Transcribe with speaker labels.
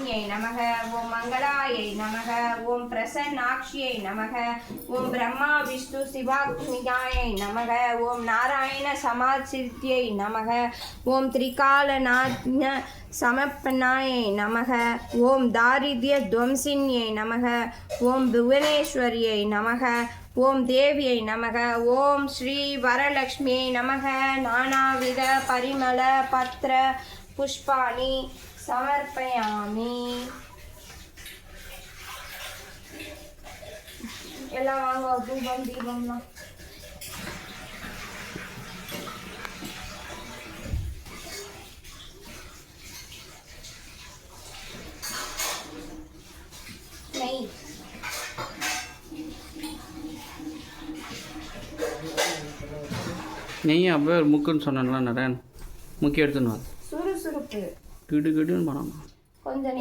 Speaker 1: லாவண்யை நமக. ஓம் மங்களாயை நமக. ஓம் பிரசன்னாக்ஷியை நமக. ஓம் பிரம்மா விஷ்ணு சிவாத்மிகாயை நமக. ஓம் நாராயண சமாசித்தியை நமக. ஓம் திரிகாலநாத்ய சமப்பனாயை நமக. ஓம் தாரித்ய துவம்சின்யை நமக. ஓம் புவனேஸ்வரியை நமக. ஓம் தேவியை நமக. ஓம் ஸ்ரீ வரலக்ஷ்மியை நமக. நானாவித பரிமள பத்ர புஷ்பாணி சமர்ப்பயாமி. எல்லாம் வாங்க தூபம் தீபம்லாம். நெய்
Speaker 2: நெய் அப்போ ஒரு முக்குன்னு சொன்னேன்ல நடன் முக்கிய எடுத்துன்னு
Speaker 1: சுறுசுறுப்பு
Speaker 2: கிடு கிடுன்னு பண்ணணும்
Speaker 1: கொஞ்சம்